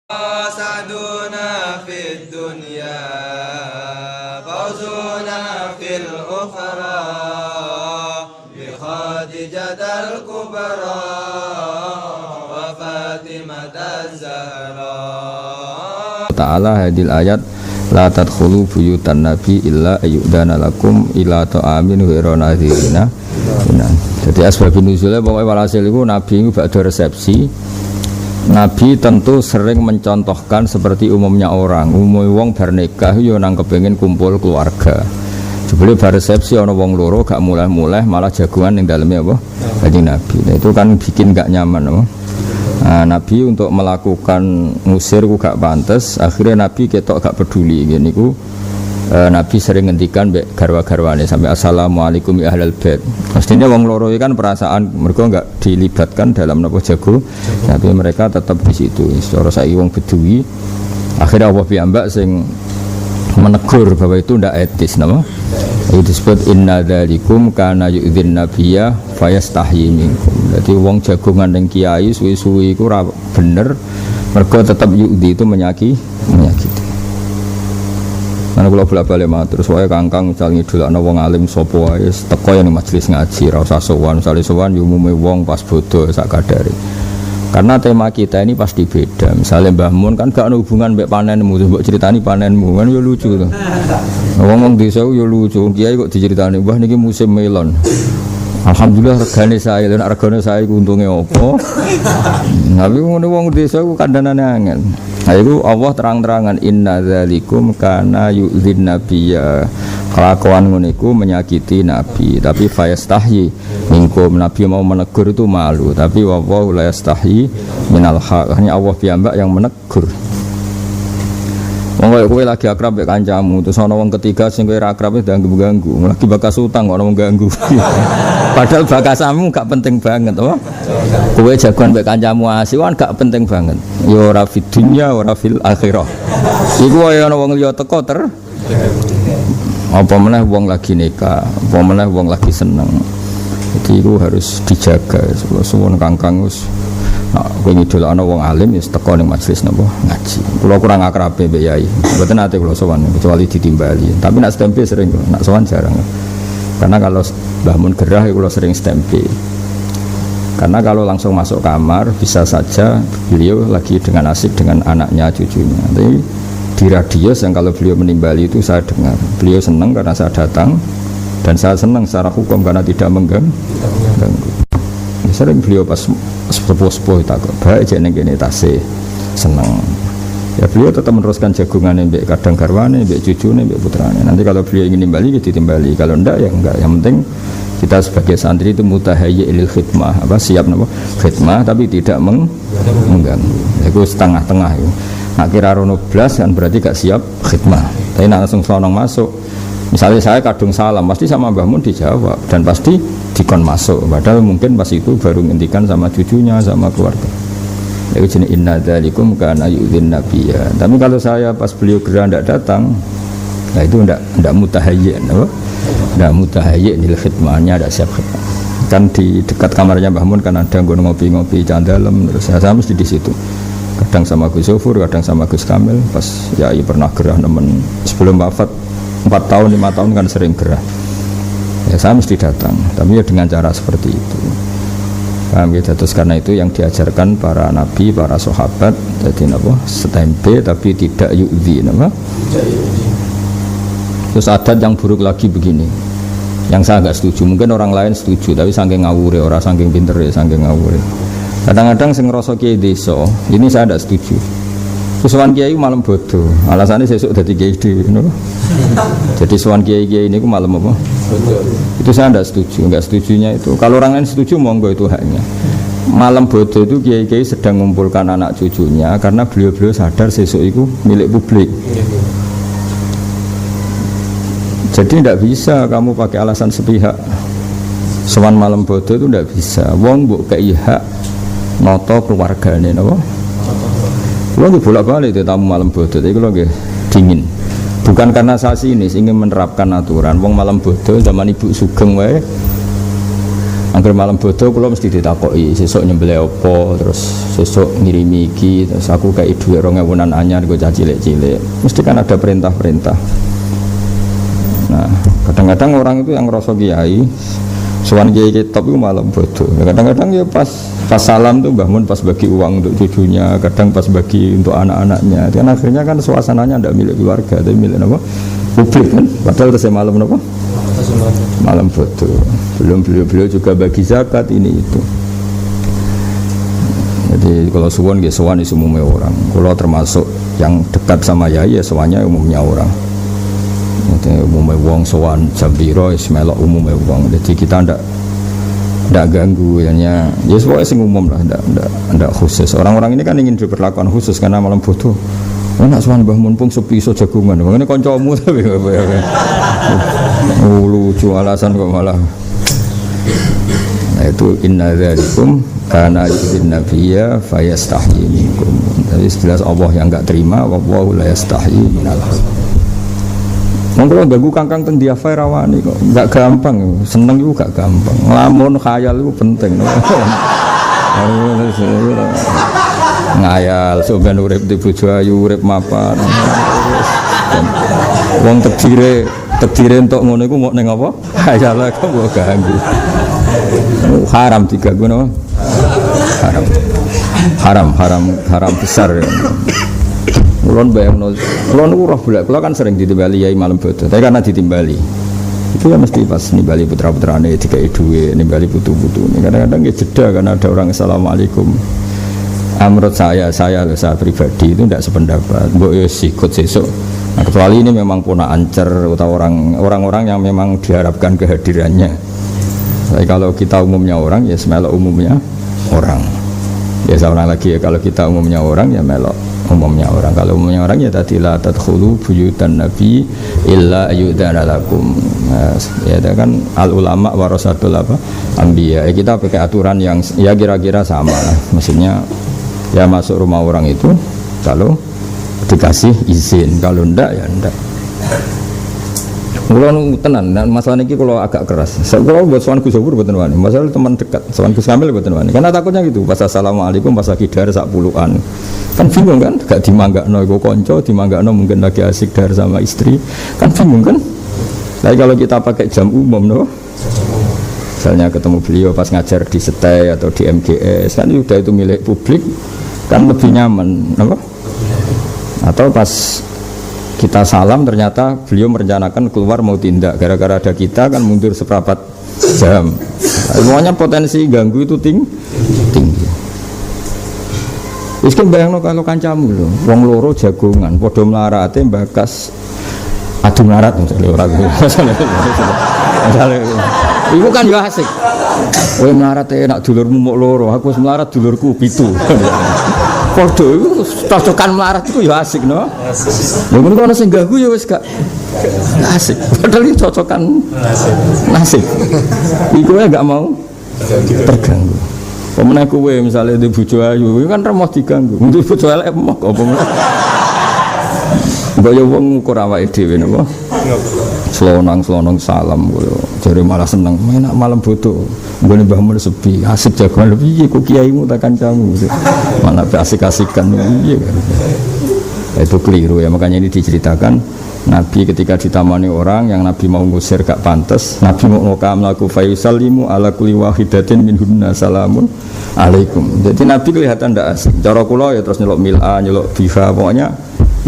سعدنا في الدنيا فوزنا في الأخرى بخادجة الكبرى وفاطمة الزهراء Ta'ala hadil ayat la tadkhulu buyutan nabi illa ayyudana lakum ila ta'amin ghairu nadhirina. Jadi asbab nuzulnya pokoknya walhasil itu nabi itu pada resepsi. Nabi tentu sering mencontohkan seperti umumnya orang. Umumnya wong bar nikah yo nang kepengin kumpul keluarga. Jebule bar resepsi ana wong loro gak mulai-mulai malah jagungan ning daleme apa? Kanjeng Nabi. Nah, itu kan bikin gak nyaman apa? Nah, Nabi untuk melakukan ngusir ku gak pantes, akhirnya Nabi ketok gak peduli gini ku. Nabi sering ngendikan mbek garwa-garwane sampai assalamualaikum ya ahlal bait. Mestinya wong loro iki kan perasaan mereka enggak dilibatkan dalam napa jago, tapi mereka tetap di situ. Secara saiki wong Bedui akhirnya Allah piyambak sing menegur bahwa itu ndak etis napa. Itu disebut inna dzalikum kana yu'dzin nabiyya fayastahyi minkum. Jadi wong jagongan ning kiai suwi-suwi iku ora bener, mergo tetap yu'dzi itu menyakiti. Mana kalau bolak-balik matur, soalnya kangkang misalnya ngidolakno wong alim sapa wae teko ning majelis ngaji, ra usah sowan, misale sowan yo umume wong pas bodoh sak kadare. Karena tema kita ini pasti beda. Misalnya Mbah Mun kan gak ada hubungan mbek panenmu, mbok critani panenmu kan yo lucu to. Wong desa yo lucu, kiai kok diceritani, "Mbah niki musim melon." Alhamdulillah regane saya, nek regane saya iku untunge apa? Tapi ngono wong desa iku kandhanane angel. Nah itu Allah terang-terangan inna dzalikum kana yu'dzin nabiyya. Kelakuan ngono iku menyakiti nabi, tapi fayastahyi minkum, nabi mau menegur itu malu, tapi wallahu la yastahyi minal haq. Hanya Allah piyambak yang menegur. Wong kowe lagi akrab mek kancamu, terus ana wong ketiga sing kowe ra akrab wis ganggu-ganggu, lagi bakas utang kok ana wong ganggu. Padahal bakasamu gak penting banget, apa? Kowe jagoan mek kancamu asiwan gak penting banget. Ya ora fid dunya ora fil akhirah. Iku wae ana wong liya teko apa meneh wong lagi nikah, apa meneh wong lagi seneng. Jadi itu harus dijaga. Suwun kangkang wis kowe ngidolakno wong alim wis teko ning majelis napa ngaji. Kula kurang akrab mbek yai. Mboten ate kula sowan kecuali ditimbali. Tapi nak stempe sering kula, nak sowan jarang. Karena kalau Mbah Mun gerah kula sering stempe. Karena kalau langsung masuk kamar bisa saja beliau lagi dengan asik dengan anaknya, cucunya. Tapi di radius yang kalau beliau menimbali itu saya dengar. Beliau senang karena saya datang dan saya senang secara hukum karena tidak mengganggu. Sering beliau pas sepuh-sepuh tak baik aja neng kene tasih seneng. Ya beliau tetap meneruskan jagungan mbek kadang garwane, mbek cucune, mbek putrane. Nanti kalau beliau ingin timbali ya ditimbali, kalau enggak ya enggak. Yang penting kita sebagai santri itu mutahayyi lil khidmah, apa siap napa khidmah tapi tidak mengganggu. Itu setengah-tengah itu. Nak kira rono blas kan berarti gak siap khidmah. Tapi nak langsung selonong masuk. Misalnya saya kadung salam pasti sama Mbah Mun dijawab dan pasti dikon masuk. Padahal mungkin pas itu baru ngendikan sama cucunya sama keluarga. Itu jenis inna dzalikum kana yu'dzin nabiyya. Tapi kalau saya pas beliau gerah ndak datang, nah itu ndak mutahayyi, apa? Ndak mutahayyi lil khidmahnya, ndak siap khidmah. Kan di dekat kamarnya Mbah Mun kan ada nggon ngopi-ngopi candalem, terus saya mesti di situ. Kadang sama Gus Sofur, kadang sama Gus Kamil. Pas yai pernah gerah nemen sebelum wafat 4 tahun 5 tahun kan sering gerah. Ya saya mesti datang, tapi ya dengan cara seperti itu. Paham gitu? Terus karena itu yang diajarkan para nabi, para sahabat, jadi apa? Setempe tapi tidak yu'dzi, apa? Terus adat yang buruk lagi begini, yang saya agak setuju. Mungkin orang lain setuju, tapi saking ngawure, orang saking pinter ya, saking ngawure. Kadang-kadang sing ngrasa kiai desa, ini saya tidak setuju. Sowan kiai malam bodoh, alasannya sesuk dadi kiai dhewe, no? Jadi sowan kiai-kiai ini ku malam apa? Bodoh. Itu saya tidak setuju, enggak setujunya itu. Kalau orang lain setuju monggo itu haknya. Malam bodoh itu kiai-kiai sedang mengumpulkan anak cucunya karena beliau-beliau sadar sesuk itu milik publik. Jadi tidak bisa kamu pakai alasan sepihak. Sowan malam bodoh itu tidak bisa. Wong mbok kei hak noto keluargane, napa? Kalau nggak bolak-balik itu tamu malam bodoh, tapi kalau nggak dingin. Bukan karena saya sini ingin menerapkan aturan. Wong malam bodoh zaman Ibu Sugeng wae Angger malam bodoh kula mesti ditakoki sesuk nyembelih apa, terus sesuk ngirimi iki, terus aku kayak dhuwit 2000-an anyar nggo cah cilik-cilik. Mesti kan ada perintah-perintah. Nah, kadang-kadang orang itu yang ngerasa kiai sowan kiai top itu malam bodoh. Kadang-kadang ya pas salam tuh Mbah Mun pas bagi uang untuk cucunya, kadang pas bagi untuk anak-anaknya. Dan akhirnya kan suasananya tidak milik keluarga, tapi milik apa? Publik kan. Padahal terus malam apa? Malam bodoh. Belum beliau juga bagi zakat ini itu. Jadi kalau suwon ya suwon itu umumnya orang. Kalau termasuk yang dekat sama yai ya suwannya umumnya orang. Jadi umumnya wong sowan jam piro wis melok umumnya wong. Jadi kita ndak ganggu ya pokoknya sing umum lah, ndak khusus. Orang-orang ini kan ingin diperlakukan khusus karena malam bodoh. Enak sowan Mbah Mun pung sepi iso jagungan. Ngene kancamu tapi lucu alasan kok malah. Nah itu inna dzalikum kana yu'dhin nabiyya fayastahyi minkum. Jadi jelas Allah yang enggak terima, wallahu la yastahyi minal haq. Monggo ganggu kangkang teng diafai rawani kok enggak gampang, seneng iku gak gampang. Nglamun khayal iku penting. Ngayal sampeyan urip di bojo ayu, urip mapan. Wong tedire entuk ngono iku mok ning apa? Khayal kok mbok ganggu. Haram diganggu napa? Haram besar. Kulon bayangno, kulon niku roh bolak, kulon kan sering ditimbali yai malam bodoh. Tapi karena ditimbali, itu ya mesti pas nimbali putra-putrane dikai duwe, nimbali putu-putune. Kadang-kadang ya jeda karena ada orang assalamualaikum. Menurut saya pribadi itu tidak sependapat. Mbok yo sikut sesuk. Nah, kecuali ini memang puna ancer atau orang-orang yang memang diharapkan kehadirannya. Tapi kalau kita umumnya orang ya melok umumnya orang. Ya sama lagi ya kalau kita umumnya orang ya melok umumnya orang. Kalau umumnya orang ya tadi la tadkhulu buyutan nabi illa ayyudana lakum. Ya kan al ulama warasatul apa anbiya. Kita pakai aturan yang ya kira-kira sama lah. Maksudnya ya masuk rumah orang itu kalau dikasih izin, kalau ndak ya ndak. Kalau tenan, masalah ini kalau agak keras. Kalau buat sowan Gus Zabur buatan wani, masalah teman dekat, sowan Gus Kamil buatan wani. Karena takutnya gitu, pas assalamualaikum, pas lagi dar sak puluhan, kan bingung kan? Gak dimanggakno ego konco, dimanggakno mungkin lagi asik dar sama istri, kan bingung kan? Tapi kalau kita pakai jam umum, no? Misalnya ketemu beliau pas ngajar di Setai atau di MGS, kan udah itu milik publik, kan lebih nyaman, apa? Atau pas kita salam ternyata beliau merencanakan keluar mau tindak gara-gara ada kita kan mundur seperempat jam. Semuanya potensi ganggu itu tinggi. Wis kan bayangno kalau kancamu lho, wong loro jagongan padha mlarate mbakas adu mlarat ora. Iku kan yo asik. Kowe mlarate enak dulurmu mok loro, aku wis mlarat dulurku 7. Padha iku cocokan melarat iku ya asik no. Lha ngono kok ana sing ganggu ya wis gak asik. Padahal iki cocokan nasib. Iku ya gak mau terganggu. Pemenang kowe misalnya di bojo ayu kan remoh diganggu. Untuk bojo elek emoh apa meneh. Mbok yo wong ukur awake dhewe napa. Selonang salam koyo jare malah seneng enak malam bodoh. Nggone Mbah Mun sepi, asik jagoan lho piye kok kiaimu tak kancamu. Malah asik-asikan piye kan. Itu keliru ya, makanya ini diceritakan Nabi ketika ditamani orang yang Nabi mau ngusir gak pantas, Nabi mau ngokam laku fayusallimu ala kulli wahidatin minhunna salamun alaikum. Jadi Nabi kelihatan ndak asik. Cara kula ya terus nyelok mil'a, nyelok biha, pokoknya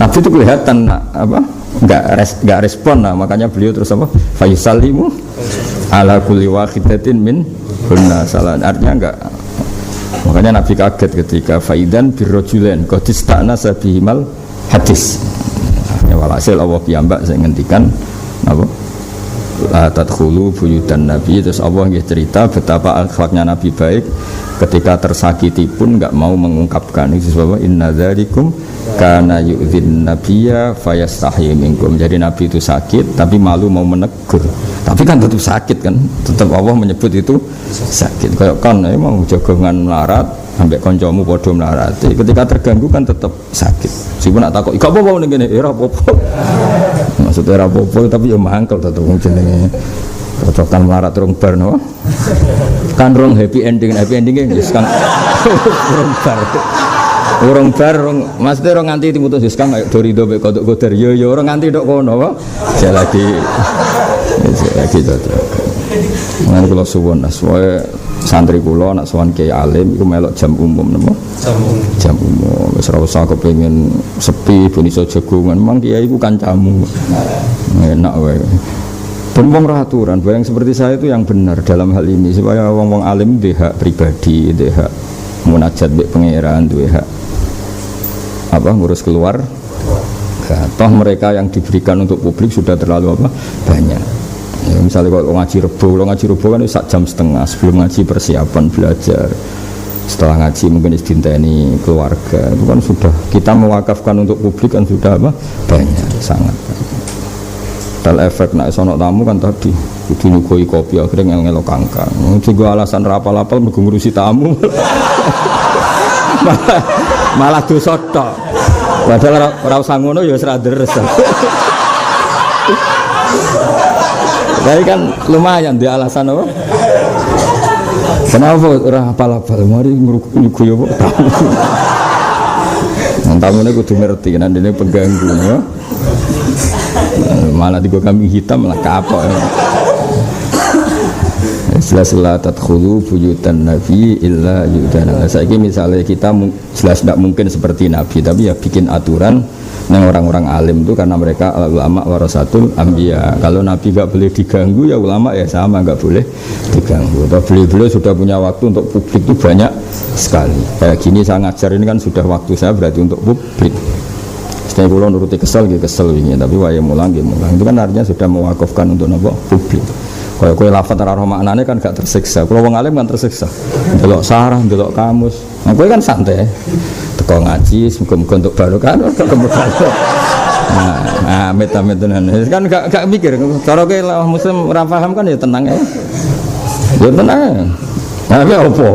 Nabi itu kelihatan apa? Enggak respon lah, makanya beliau terus apa? Fayusallimu ala kulli wahidatin minhunna salamun. Artinya enggak. Makanya Nabi kaget ketika faidan birrajulain qad ista'na sabihimal hadis. Ya walhasil Allah piyambak saya ngendikan apa? La tadkhulu buyutan nabi. Terus Allah nggih cerita betapa akhlaknya Nabi baik ketika tersakiti pun enggak mau mengungkapkan. Itu sebab inna dzalikum kana yu'dhin nabiyya fayastahi minkum. Jadi Nabi itu sakit tapi malu mau menegur. Tapi kan tetap sakit kan. Tetap Allah menyebut itu sakit. Kayak kan mau jagongan melarat sampai kancamu padha mlarate. Ketika terganggu kan tetap sakit. Sipun nak takok, "Iku apa-apa ning kene?" Ora apa-apa. Maksudnya ora apa-apa tapi ya mangkel tetep wong jenenge. Cocokan melarat rong bar no. Kan rong happy endingnya wis kan rong bar. Urung bar maksudnya orang nganti dimutus wis kan kayak dorido mek kodok koder yo orang nganti tok kono apa. Saya lagi to. Ngan kula suwun aswae santri kula nak sowan Kiai Alim iku melok jam umum napa? Jam umum. Wis ora usah kepengin sepi ben iso jagongan. Memang Kiai iku kancamu. Enak wae. Ben wong aturan, barang seperti saya itu yang benar dalam hal ini supaya wong-wong alim duwe hak pribadi, duwe hak munajat mbek pangeran, duwe hak apa ngurus keluar. Toh mereka yang diberikan untuk publik sudah terlalu apa? Banyak. Ya, misalnya kalau ngaji rebo kan sak jam setengah sebelum ngaji persiapan belajar. Setelah ngaji mungkin istinteni keluarga. Itu kan sudah kita mewakafkan untuk publik kan sudah apa? Banyak, sangat banyak. Dal efek nak sono tamu kan tadi kudu nyugoi kopi akhirnya ngelo kangkang. Juga alasan rapal-rapal mergo ngurusi tamu. malah dosa tok. Padahal ora usah ngono ya wis ra deres. Tapi kan lumayan di alasan apa? Kenapa ora apal-apal mari nyugoi apa tamu. Tamune kudu ngerti kan dene pengganggu ya. Malah digo kambing hitam malah kapok ya. Jelas-jelas tadkhulu buyutan nabi illa yudana. Saiki misalnya kita jelas tidak mungkin seperti nabi tapi ya bikin aturan yang orang-orang alim itu karena mereka ulama warasatul anbiya. Kalau nabi enggak boleh diganggu ya ulama ya sama enggak boleh diganggu. Beliau sudah punya waktu untuk publik itu banyak sekali. Kayak gini saya ngajar ini kan sudah waktu saya berarti untuk publik. Saya pulau nuruti kesel ini, tapi waya mulang. Itu kan artinya sudah mewakafkan untuk nopo publik. Kalau kue lafaz arah maknanya kan gak tersiksa. Kalau wong alim kan tersiksa. Delok sarah, delok kamus. Nah, kue kan santai. Teko ngaji, muga-muga untuk barokah, kemudian. Nah, amit-amitenan. Kan gak mikir. Kalau kue muslim ora paham kan ya tenang ya. Ya tenang. Nah, tapi apa?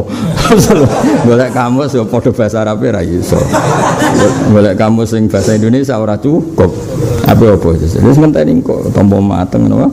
Golek kamus ya padha bahasa Arab ra iso. Golek kamus sing bahasa Indonesia ora cukup. Apa wis ngenteni kok tampa mateng ngono.